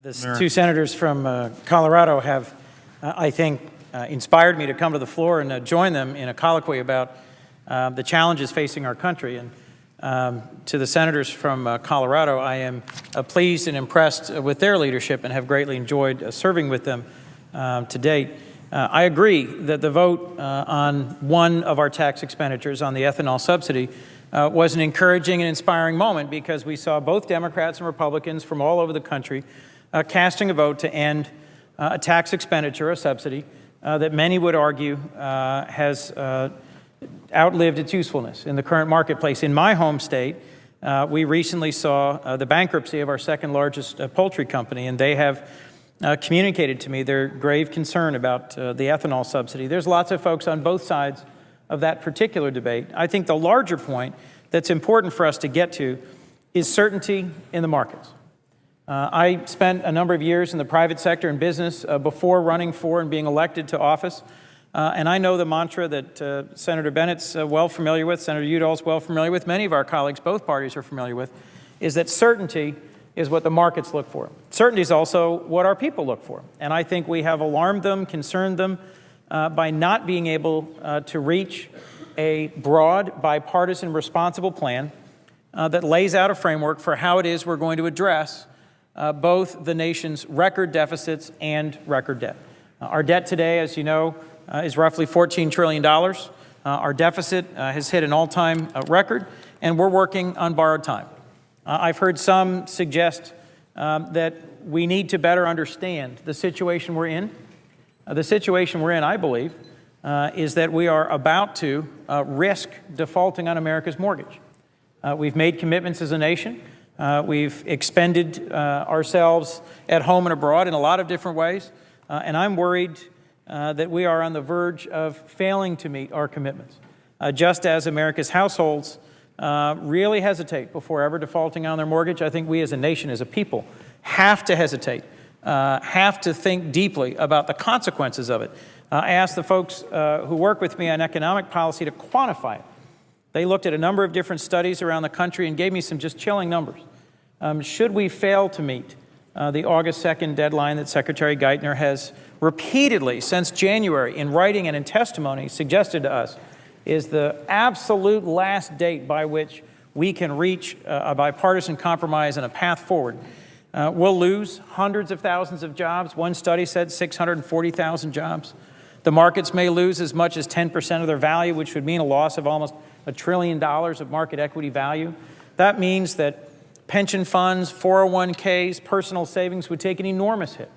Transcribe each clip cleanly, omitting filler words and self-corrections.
The two senators from Colorado have, I think, inspired me to come to the floor and join them in a colloquy about the challenges facing our country. And to the senators from Colorado, I am pleased and impressed with their leadership and have greatly enjoyed serving with them to date. I agree that the vote on one of our tax expenditures, on the ethanol subsidy, was an encouraging and inspiring moment because we saw both Democrats and Republicans from all over the country casting a vote to end a tax expenditure, a subsidy, that many would argue has outlived its usefulness in the current marketplace. In my home state, we recently saw the bankruptcy of our second largest poultry company, and they have communicated to me their grave concern about the ethanol subsidy. There's lots of folks on both sides of that particular debate. I think the larger point that's important for us to get to is certainty in the markets. I spent a number of years in the private sector and business before running for and being elected to office. And I know the mantra that Senator Bennett's well familiar with, Senator Udall's well familiar with, many of our colleagues, both parties are familiar with, is that certainty is what the markets look for. Certainty is also what our people look for. And I think we have alarmed them, concerned them by not being able to reach a broad, bipartisan, responsible plan that lays out a framework for how it is we're going to address both the nation's record deficits and record debt. Our debt today, as you know, is roughly $14 trillion. Our deficit has hit an all-time record, and we're working on borrowed time. I've heard some suggest that we need to better understand the situation we're in. The situation we're in, I believe, is that we are about to risk defaulting on America's mortgage. We've made commitments as a nation. We've expended ourselves at home and abroad in a lot of different ways, and I'm worried that we are on the verge of failing to meet our commitments. Just as America's households really hesitate before ever defaulting on their mortgage, I think we as a nation, as a people, have to hesitate, have to think deeply about the consequences of it. I asked the folks who work with me on economic policy to quantify it. They looked at a number of different studies around the country and gave me some just chilling numbers. Should we fail to meet the August 2nd deadline that Secretary Geithner has repeatedly since January in writing and in testimony suggested to us is the absolute last date by which we can reach a bipartisan compromise and a path forward, we'll lose hundreds of thousands of jobs. One study said 640,000 jobs. The markets may lose as much as 10% of their value, which would mean a loss of almost $1 trillion of market equity value. That means that pension funds, 401ks, personal savings would take an enormous hit.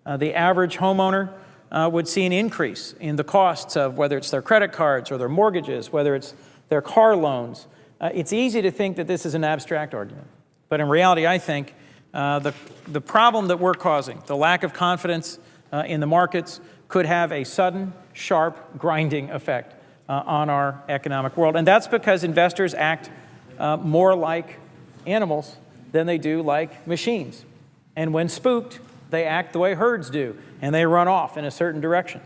The average homeowner would see an increase in the costs of whether it's their credit cards or their mortgages, whether it's their car loans. It's easy to think that this is an abstract argument. But in reality, I think the problem that we're causing, the lack of confidence in the markets, could have a sudden, sharp, grinding effect on our economic world. And that's because investors act more like animals than they do like machines. And when spooked, they act the way herds do, and they run off in a certain direction.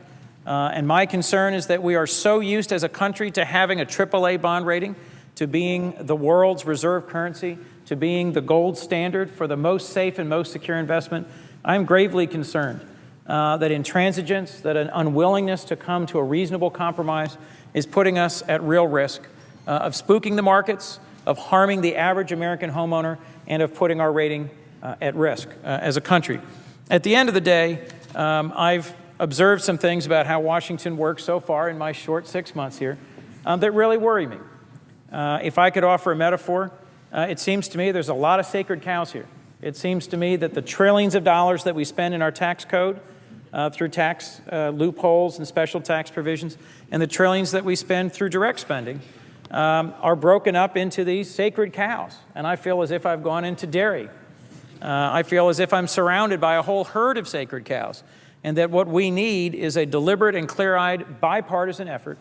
And my concern is that we are so used as a country to having a AAA bond rating, to being the world's reserve currency, to being the gold standard for the most safe and most secure investment. I'm gravely concerned that intransigence, that an unwillingness to come to a reasonable compromise is putting us at real risk of spooking the markets, of harming the average American homeowner, and of putting our rating at risk as a country. At the end of the day, I've observed some things about how Washington works so far in my short 6 months here that really worry me. If I could offer a metaphor, it seems to me there's a lot of sacred cows here. It seems to me that the trillions of dollars that we spend in our tax code through tax loopholes and special tax provisions, and the trillions that we spend through direct spending are broken up into these sacred cows. And I feel as if I've gone into dairy. I feel as if I'm surrounded by a whole herd of sacred cows, and that what we need is a deliberate and clear-eyed bipartisan effort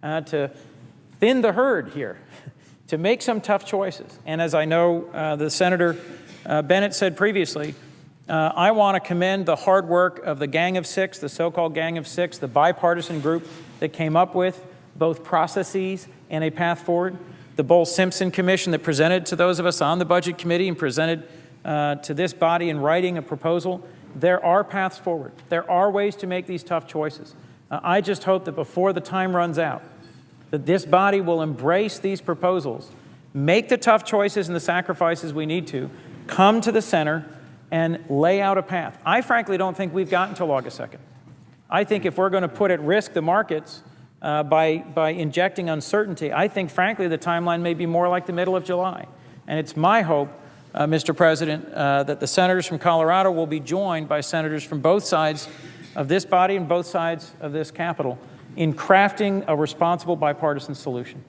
to thin the herd here, to make some tough choices. And as I know the Senator Bennett said previously, I want to commend the hard work of the Gang of Six, the so-called Gang of Six, the bipartisan group that came up with both processes and a path forward. The Bowles-Simpson Commission that presented to those of us on the Budget Committee and presented to this body in writing a proposal, there are paths forward. There are ways to make these tough choices. I just hope that before the time runs out, that this body will embrace these proposals, make the tough choices and the sacrifices we need to, come to the center and lay out a path. I frankly don't think we've got until August 2nd. I think if we're going to put at risk the markets by injecting uncertainty, I think frankly the timeline may be more like the middle of July. And it's my hope, Mr. President, that the senators from Colorado will be joined by senators from both sides of this body and both sides of this Capitol in crafting a responsible bipartisan solution.